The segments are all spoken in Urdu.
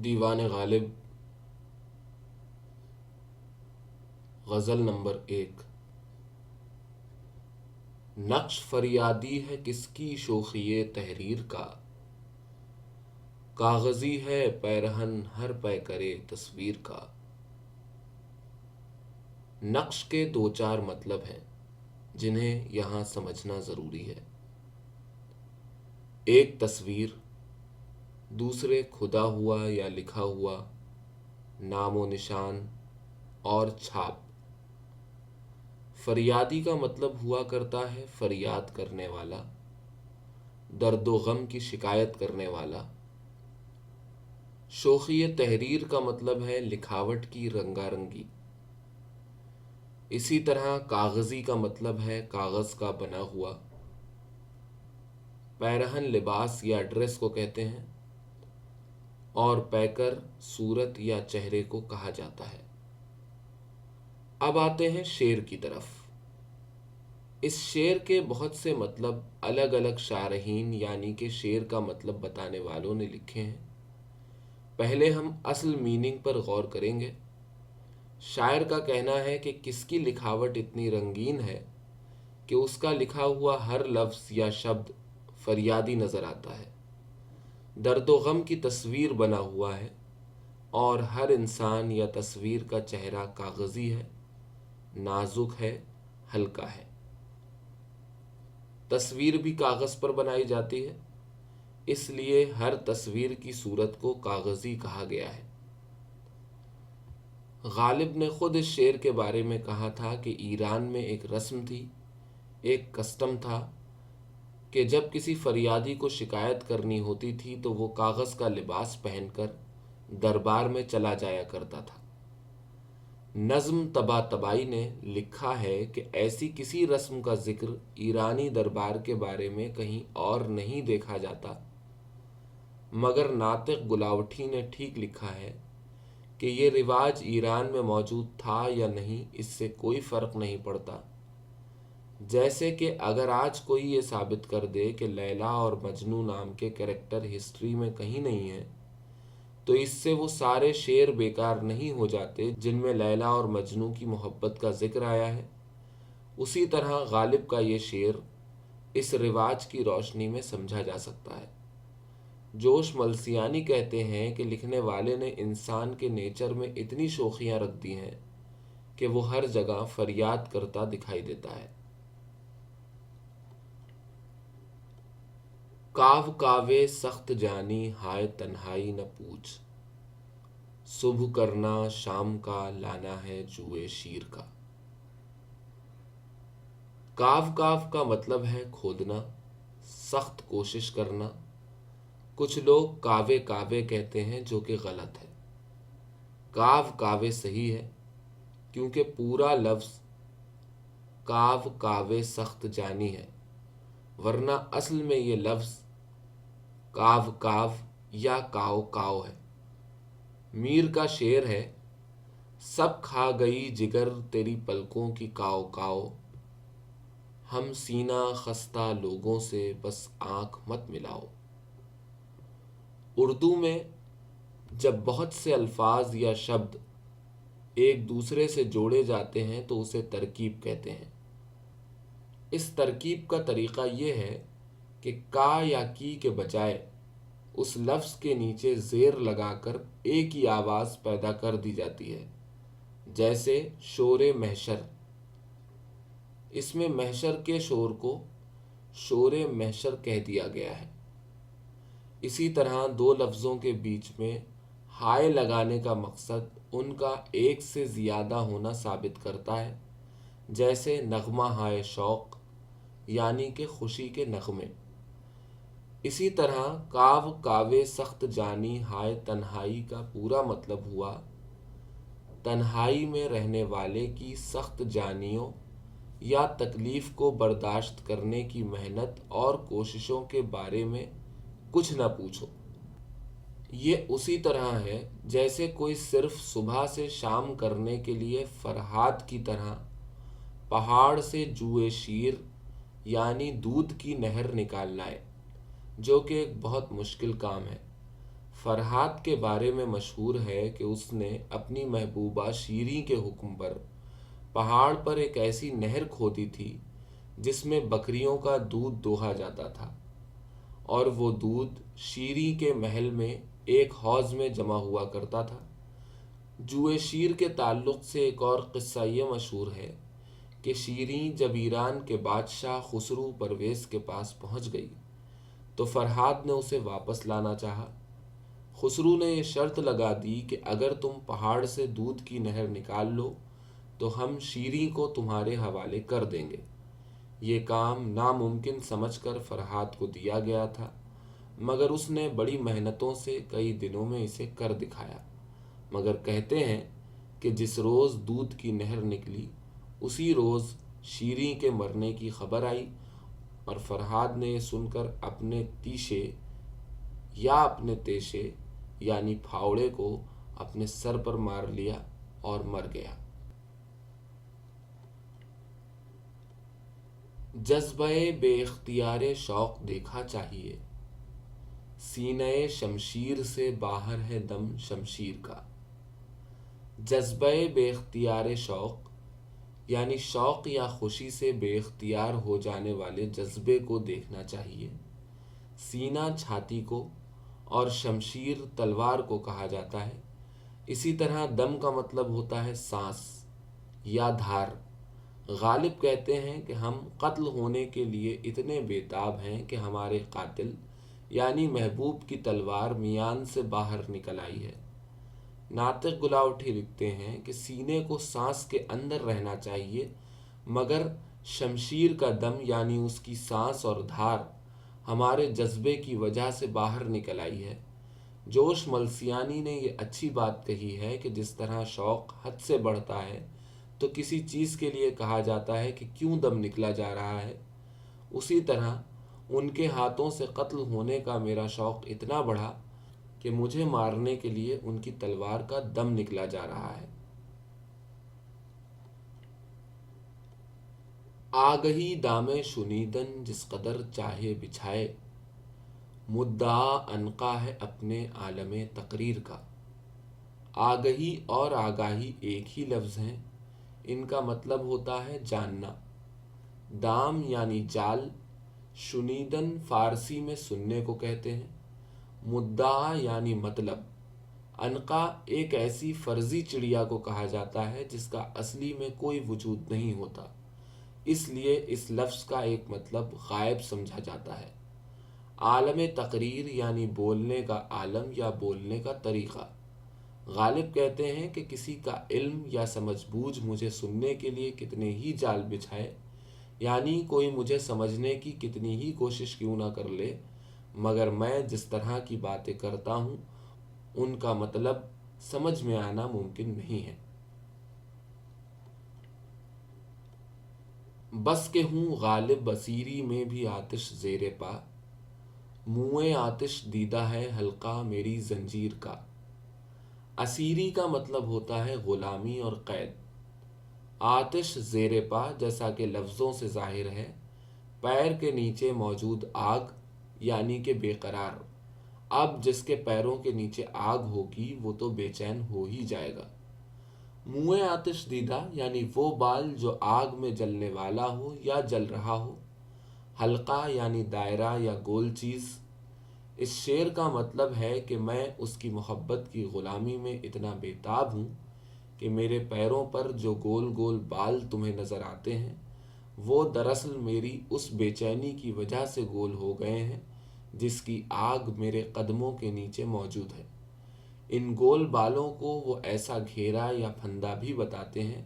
دیوان غالب غزل نمبر 1۔ نقش فریادی ہے کس کی شوخی تحریر کا، کاغذی ہے پیرہن ہر پے کرے تصویر کا۔ نقش کے دو چار مطلب ہیں جنہیں یہاں سمجھنا ضروری ہے۔ ایک تصویر، دوسرے کھدا ہوا یا لکھا ہوا نام و نشان اور چھاپ۔ فریادی کا مطلب ہوا کرتا ہے فریاد کرنے والا، درد و غم کی شکایت کرنے والا۔ شوخی تحریر کا مطلب ہے لکھاوٹ کی رنگا رنگی۔ اسی طرح کاغذی کا مطلب ہے کاغذ کا بنا ہوا۔ پیرہن لباس یا ڈریس کو کہتے ہیں، اور پیکر صورت یا چہرے کو کہا جاتا ہے۔ اب آتے ہیں شعر کی طرف۔ اس شعر کے بہت سے مطلب الگ الگ شارحین یعنی کہ شعر کا مطلب بتانے والوں نے لکھے ہیں۔ پہلے ہم اصل میننگ پر غور کریں گے۔ شاعر کا کہنا ہے کہ کس کی لکھاوٹ اتنی رنگین ہے کہ اس کا لکھا ہوا ہر لفظ یا شبد فریادی نظر آتا ہے، درد و غم کی تصویر بنا ہوا ہے، اور ہر انسان یا تصویر کا چہرہ کاغذی ہے، نازک ہے، ہلکا ہے۔ تصویر بھی کاغذ پر بنائی جاتی ہے، اس لیے ہر تصویر کی صورت کو کاغذی کہا گیا ہے۔ غالب نے خود اس شعر کے بارے میں کہا تھا کہ ایران میں ایک رسم تھی، ایک کسٹم تھا کہ جب کسی فریادی کو شکایت کرنی ہوتی تھی تو وہ کاغذ کا لباس پہن کر دربار میں چلا جایا کرتا تھا۔ نظم طباطبائی نے لکھا ہے کہ ایسی کسی رسم کا ذکر ایرانی دربار کے بارے میں کہیں اور نہیں دیکھا جاتا، مگر ناطق گلاوٹھی نے ٹھیک لکھا ہے کہ یہ رواج ایران میں موجود تھا یا نہیں اس سے کوئی فرق نہیں پڑتا۔ جیسے کہ اگر آج کوئی یہ ثابت کر دے کہ لیلا اور مجنوں نام کے کریکٹر ہسٹری میں کہیں نہیں ہیں، تو اس سے وہ سارے شعر بیکار نہیں ہو جاتے جن میں لیلا اور مجنوں کی محبت کا ذکر آیا ہے۔ اسی طرح غالب کا یہ شعر اس رواج کی روشنی میں سمجھا جا سکتا ہے۔ جوش ملسیانی کہتے ہیں کہ لکھنے والے نے انسان کے نیچر میں اتنی شوخیاں رکھ دی ہیں کہ وہ ہر جگہ فریاد کرتا دکھائی دیتا ہے۔ کاو کاوے سخت جانی ہائے تنہائی نہ پوچھ، صبح کرنا شام کا لانا ہے جوئے شیر کا۔ کاو کاو کا مطلب ہے کھودنا، سخت کوشش کرنا۔ کچھ لوگ کاوے کاوے کہتے ہیں جو کہ غلط ہے۔ کاو کاوے صحیح ہے کیونکہ پورا لفظ کاو کاوے سخت جانی ہے، ورنہ اصل میں یہ لفظ کاو کاو یا کاؤ کاؤ ہے۔ میر کا شعر ہے، سب کھا گئی جگر تیری پلکوں کی کاؤ کاؤ، ہم سینہ خستہ لوگوں سے بس آنکھ مت ملاؤ۔ اردو میں جب بہت سے الفاظ یا شبد ایک دوسرے سے جوڑے جاتے ہیں تو اسے ترکیب کہتے ہیں۔ اس ترکیب کا طریقہ یہ ہے کہ کا یا کی کے بجائے اس لفظ کے نیچے زیر لگا کر ایک ہی آواز پیدا کر دی جاتی ہے، جیسے شور محشر۔ اس میں محشر کے شور کو شور محشر کہہ دیا گیا ہے۔ اسی طرح دو لفظوں کے بیچ میں ہائے لگانے کا مقصد ان کا ایک سے زیادہ ہونا ثابت کرتا ہے، جیسے نغمہ ہائے شوق یعنی کہ خوشی کے نغمے۔ اسی طرح کاو کاوے سخت جانی ہائے تنہائی کا پورا مطلب ہوا تنہائی میں رہنے والے کی سخت جانیوں یا تکلیف کو برداشت کرنے کی محنت اور کوششوں کے بارے میں کچھ نہ پوچھو۔ یہ اسی طرح ہے جیسے کوئی صرف صبح سے شام کرنے کے لیے فرہاد کی طرح پہاڑ سے جوئے شیر یعنی دودھ کی نہر نکال لائے، جو کہ ایک بہت مشکل کام ہے۔ فرحات کے بارے میں مشہور ہے کہ اس نے اپنی محبوبہ شیریں کے حکم پر پہاڑ پر ایک ایسی نہر کھودی تھی جس میں بکریوں کا دودھ دوہا جاتا تھا، اور وہ دودھ شیریں کے محل میں ایک حوض میں جمع ہوا کرتا تھا۔ جوئے شیر کے تعلق سے ایک اور قصہ یہ مشہور ہے کہ شیریں جب ایران کے بادشاہ خسرو پرویز کے پاس پہنچ گئی تو فرہاد نے اسے واپس لانا چاہا۔ خسرو نے یہ شرط لگا دی کہ اگر تم پہاڑ سے دودھ کی نہر نکال لو تو ہم شیریں کو تمہارے حوالے کر دیں گے۔ یہ کام ناممکن سمجھ کر فرہاد کو دیا گیا تھا، مگر اس نے بڑی محنتوں سے کئی دنوں میں اسے کر دکھایا۔ مگر کہتے ہیں کہ جس روز دودھ کی نہر نکلی اسی روز شیریں کے مرنے کی خبر آئی، اور فرہاد نے یہ سن کر اپنے تیشے یا اپنے تیشے یعنی پھاوڑے کو اپنے سر پر مار لیا اور مر گیا۔ جذبہ بے اختیار شوق دیکھا چاہیے، سینہ شمشیر سے باہر ہے دم شمشیر کا۔ جذبہ بے اختیار شوق یعنی شوق یا خوشی سے بے اختیار ہو جانے والے جذبے کو دیکھنا چاہیے۔ سینہ چھاتی کو اور شمشیر تلوار کو کہا جاتا ہے۔ اسی طرح دم کا مطلب ہوتا ہے سانس یا دھار۔ غالب کہتے ہیں کہ ہم قتل ہونے کے لیے اتنے بیتاب ہیں کہ ہمارے قاتل یعنی محبوب کی تلوار میان سے باہر نکل آئی ہے۔ ناطق گلاوٹھی لکھتے ہیں کہ سینے کو سانس کے اندر رہنا چاہیے، مگر شمشیر کا دم یعنی اس کی سانس اور دھار ہمارے جذبے کی وجہ سے باہر نکل آئی ہے۔ جوش ملسیانی نے یہ اچھی بات کہی ہے کہ جس طرح شوق حد سے بڑھتا ہے تو کسی چیز کے لیے کہا جاتا ہے کہ کیوں دم نکلا جا رہا ہے، اسی طرح ان کے ہاتھوں سے قتل ہونے کا میرا شوق اتنا بڑھا کہ مجھے مارنے کے لیے ان کی تلوار کا دم نکلا جا رہا ہے۔ آگہی دام شنیدن جس قدر چاہے بچھائے، مدعا عنقا ہے اپنے عالم تقریر کا۔ آگہی اور آگاہی ایک ہی لفظ ہیں، ان کا مطلب ہوتا ہے جاننا۔ دام یعنی جال، شنیدن فارسی میں سننے کو کہتے ہیں، مدعا یعنی مطلب، عنقا ایک ایسی فرضی چڑیا کو کہا جاتا ہے جس کا اصلی میں کوئی وجود نہیں ہوتا، اس لیے اس لفظ کا ایک مطلب غائب سمجھا جاتا ہے۔ عالم تقریر یعنی بولنے کا عالم یا بولنے کا طریقہ۔ غالب کہتے ہیں کہ کسی کا علم یا سمجھ بوجھ مجھے سننے کے لیے کتنے ہی جال بچھائے، یعنی کوئی مجھے سمجھنے کی کتنی ہی کوشش کیوں نہ کر لے، مگر میں جس طرح کی باتیں کرتا ہوں ان کا مطلب سمجھ میں آنا ممکن نہیں ہے۔ بس کہ ہوں غالب بصیری میں بھی آتش زیر پا، منہ آتش دیدہ ہے حلقہ میری زنجیر کا۔ اسیری کا مطلب ہوتا ہے غلامی اور قید۔ آتش زیر پا جیسا کہ لفظوں سے ظاہر ہے، پیر کے نیچے موجود آگ یعنی کہ بے قرار۔ اب جس کے پیروں کے نیچے آگ ہوگی وہ تو بے چین ہو ہی جائے گا۔ منہ آتش دیدہ یعنی وہ بال جو آگ میں جلنے والا ہو یا جل رہا ہو۔ حلقہ یعنی دائرہ یا گول چیز۔ اس شعر کا مطلب ہے کہ میں اس کی محبت کی غلامی میں اتنا بیتاب ہوں کہ میرے پیروں پر جو گول گول بال تمہیں نظر آتے ہیں وہ دراصل میری اس بے چینی کی وجہ سے گول ہو گئے ہیں جس کی آگ میرے قدموں کے نیچے موجود ہے۔ ان گول بالوں کو وہ ایسا گھیرا یا پھندا بھی بتاتے ہیں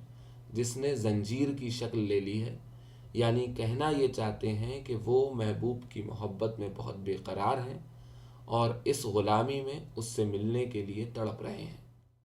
جس نے زنجیر کی شکل لے لی ہے، یعنی کہنا یہ چاہتے ہیں کہ وہ محبوب کی محبت میں بہت بے قرار ہیں اور اس غلامی میں اس سے ملنے کے لیے تڑپ رہے ہیں۔